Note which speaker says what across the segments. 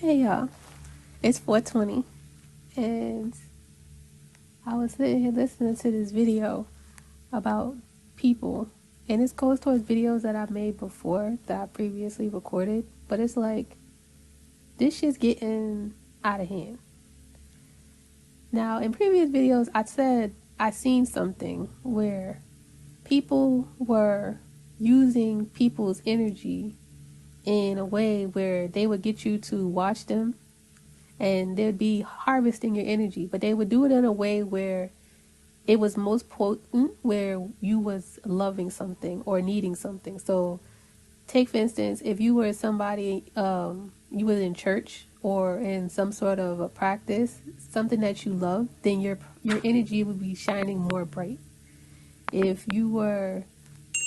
Speaker 1: Hey y'all, it's 4:20, and I was sitting here listening to this video about people, and it goes towards videos that I've made before that I previously recorded, but it's like, this shit's getting out of hand. Now, in previous videos, I said I seen something where people were using people's energy in a way where they would get you to watch them and they'd be harvesting your energy, but they would do it in a way where it was most potent, where you was loving something or needing something. So take for instance, if you were somebody, you was in church or in some sort of a practice, something that you love, then your energy would be shining more bright. If you were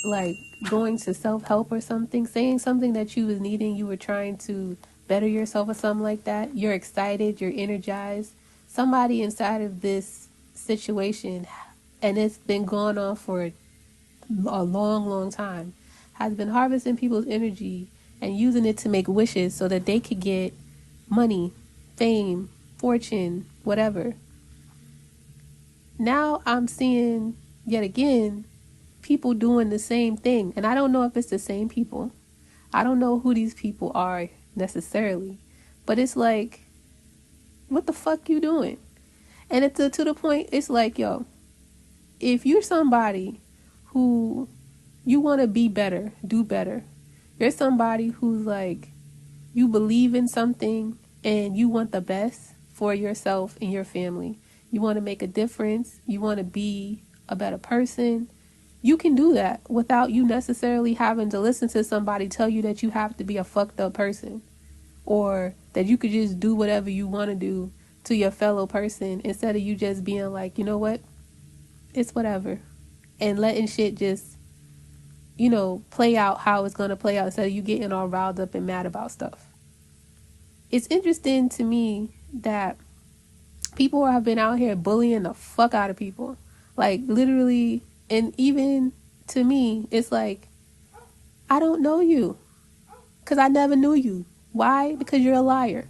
Speaker 1: like going to self-help or something, saying something that you was needing, you were trying to better yourself or something like that, you're excited, you're energized. Somebody inside of this situation, and it's been going on for a long time, has been harvesting people's energy and using it to make wishes so that they could get money, fame, fortune, whatever. Now I'm seeing yet again people doing the same thing, and I don't know if it's the same people. I don't know who these people are necessarily, but it's like, what the fuck you doing? And it's to the point, it's like, yo, if you're somebody who you want to be better, do better, you're somebody who's like, you believe in something and you want the best for yourself and your family, you want to make a difference, you want to be a better person, you can do that without you necessarily having to listen to somebody tell you that you have to be a fucked up person, or that you could just do whatever you want to do to your fellow person, instead of you just being like, you know what, it's whatever, and letting shit just, play out how it's going to play out, instead of you getting all riled up and mad about stuff. It's interesting to me that people have been out here bullying the fuck out of people. Like, literally, and even to me, it's like, I don't know you. Because I never knew you. Why? Because you're a liar.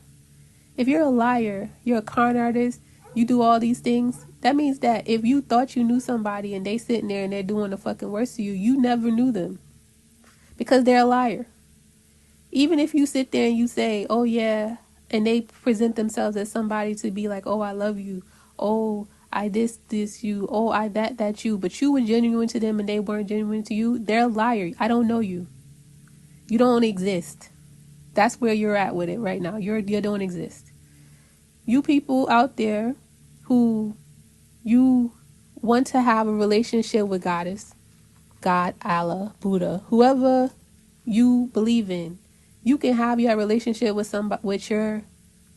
Speaker 1: If you're a liar, you're a con artist, you do all these things, that means that if you thought you knew somebody and they sitting there and they're doing the fucking worst to you, you never knew them. Because they're a liar. Even if you sit there and you say, oh yeah, and they present themselves as somebody to be like, oh, I love you, oh, I this you, oh, I that you, but you were genuine to them and they weren't genuine to you, they're a liar. I don't know you. You don't exist. That's where you're at with it right now. You don't exist. You people out there who you want to have a relationship with Goddess, God, Allah, Buddha, whoever you believe in, you can have your relationship with somebody, with your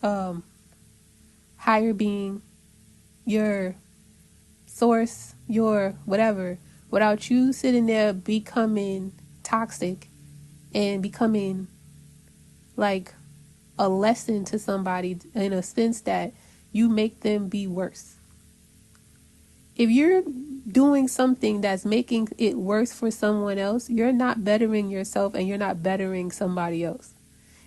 Speaker 1: higher being, your source, your whatever, without you sitting there becoming toxic and becoming like a lesson to somebody, in a sense that you make them be worse. If you're doing something that's making it worse for someone else, you're not bettering yourself and you're not bettering somebody else.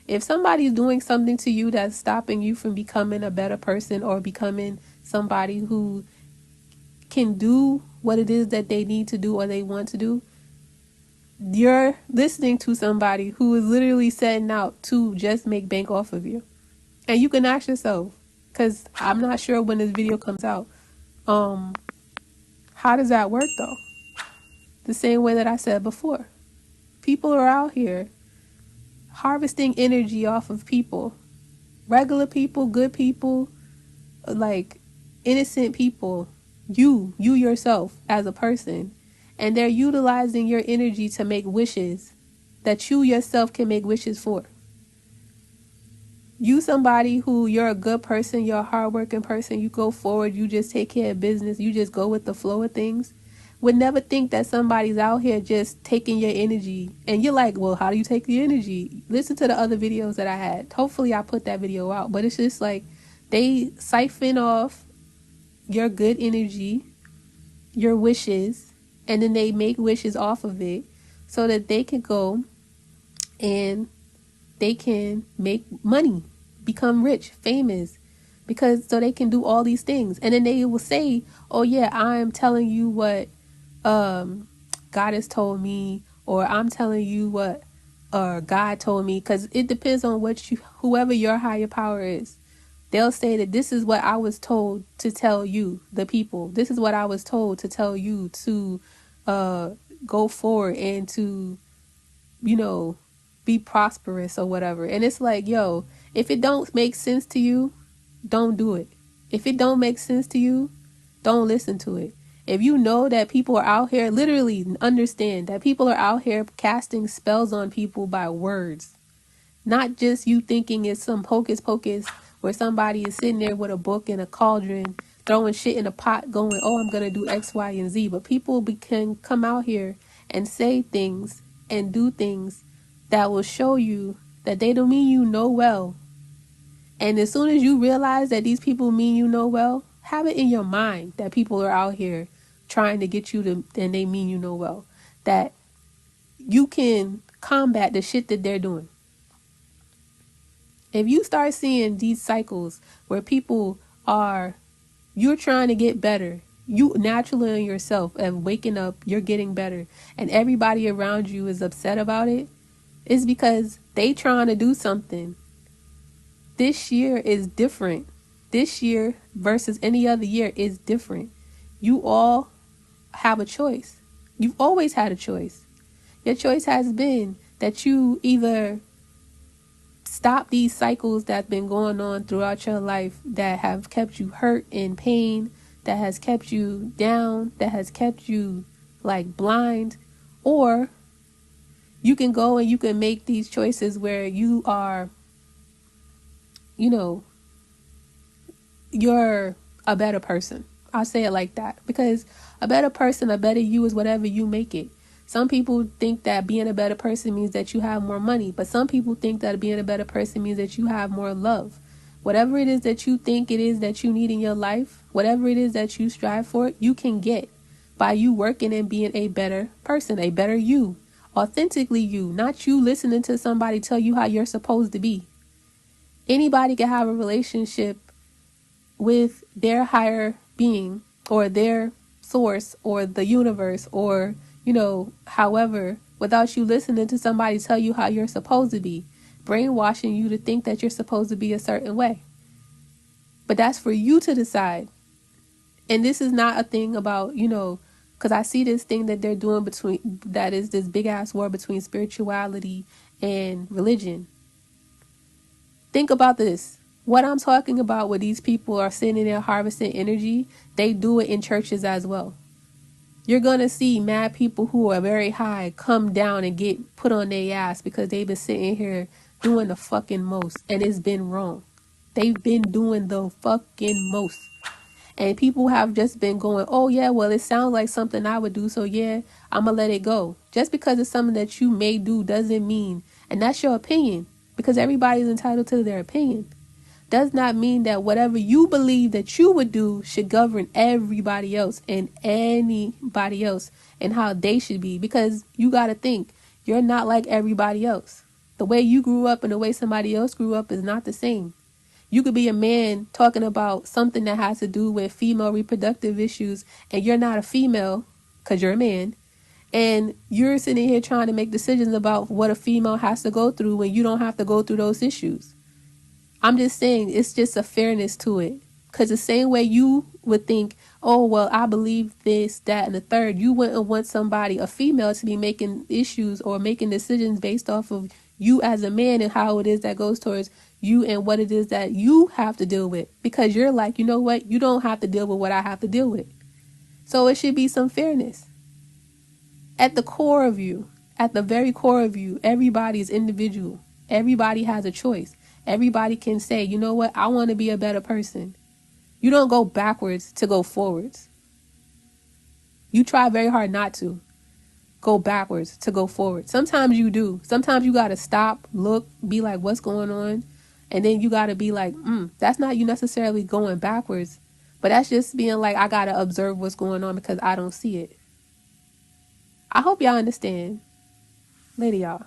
Speaker 1: If somebody's doing something to you that's stopping you from becoming a better person or becoming somebody who can do what it is that they need to do or they want to do, you're listening to somebody who is literally setting out to just make bank off of you. And you can ask yourself, because I'm not sure when this video comes out, how does that work though? The same way that I said before. People are out here harvesting energy off of people. Regular people, good people, like innocent people. You yourself as a person. And they're utilizing your energy to make wishes that you yourself can make wishes for. You somebody who, you're a good person, you're a hardworking person, you go forward, you just take care of business, you just go with the flow of things, would never think that somebody's out here just taking your energy. And you're like, well, how do you take the energy? Listen to the other videos that I had. Hopefully I put that video out. But it's just like, they siphon off your good energy, your wishes, and then they make wishes off of it so that they can go and they can make money, become rich, famous, because so they can do all these things. And then they will say, oh yeah, I'm telling you what God has told me, or I'm telling you what God told me, because it depends on whoever your higher power is. They'll say that this is what I was told to tell you, the people. This is what I was told to tell you to go forward and to, you know, be prosperous or whatever. And it's like, yo, if it don't make sense to you, don't do it. If it don't make sense to you, don't listen to it. If you know that people are out here, literally understand that people are out here casting spells on people by words. Not just you thinking it's some hocus pocus where somebody is sitting there with a book and a cauldron, throwing shit in a pot, going, oh, I'm going to do X, Y, and Z. But people can come out here and say things and do things that will show you that they don't mean you no well. And as soon as you realize that these people mean you no well, have it in your mind that people are out here trying to get you to, and they mean you no well. That you can combat the shit that they're doing. If you start seeing these cycles where you're trying to get better, you naturally in yourself and waking up, you're getting better, and everybody around you is upset about it, it's because they trying to do something. This year is different. This year versus any other year is different. You all have a choice. You've always had a choice. Your choice has been that you either stop these cycles that's been going on throughout your life that have kept you hurt in pain, that has kept you down, that has kept you like blind, or you can go and you can make these choices where you are, you know, you're a better person. I'll say it like that, because a better person, a better you is whatever you make it. Some people think that being a better person means that you have more money, but some people think that being a better person means that you have more love. Whatever it is that you think it is that you need in your life, whatever it is that you strive for, you can get by you working and being a better person, a better you, authentically you, not you listening to somebody tell you how you're supposed to be. Anybody can have a relationship with their higher being or their source or the universe or, you know, however, without you listening to somebody tell you how you're supposed to be, brainwashing you to think that you're supposed to be a certain way. But that's for you to decide. And this is not a thing about, you know, because I see this thing that they're doing that is this big ass war between spirituality and religion. Think about this. What I'm talking about, where these people are sitting there harvesting energy, they do it in churches as well. You're going to see mad people who are very high come down and get put on their ass because they've been sitting here doing the fucking most, and it's been wrong. They've been doing the fucking most. And people have just been going, oh yeah, well, it sounds like something I would do, so yeah, I'm going to let it go. Just because it's something that you may do doesn't mean, and that's your opinion, because everybody's entitled to their opinion, does not mean that whatever you believe that you would do should govern everybody else and anybody else and how they should be. Because you got to think, you're not like everybody else. The way you grew up and the way somebody else grew up is not the same. You could be a man talking about something that has to do with female reproductive issues, and you're not a female because you're a man. And you're sitting here trying to make decisions about what a female has to go through when you don't have to go through those issues. I'm just saying, it's just a fairness to it. Because the same way you would think, oh, well, I believe this, that, and the third, you wouldn't want somebody, a female, to be making issues or making decisions based off of you as a man and how it is that goes towards you and what it is that you have to deal with. Because you're like, you know what? You don't have to deal with what I have to deal with. So it should be some fairness. At the core of you, at the very core of you, everybody is individual. Everybody has a choice. Everybody can say, you know what? I want to be a better person. You don't go backwards to go forwards. You try very hard not to go backwards to go forward. Sometimes you do. Sometimes you got to stop, look, be like, what's going on? And then you got to be like, that's not you necessarily going backwards, but that's just being like, I got to observe what's going on because I don't see it. I hope y'all understand. Later, y'all.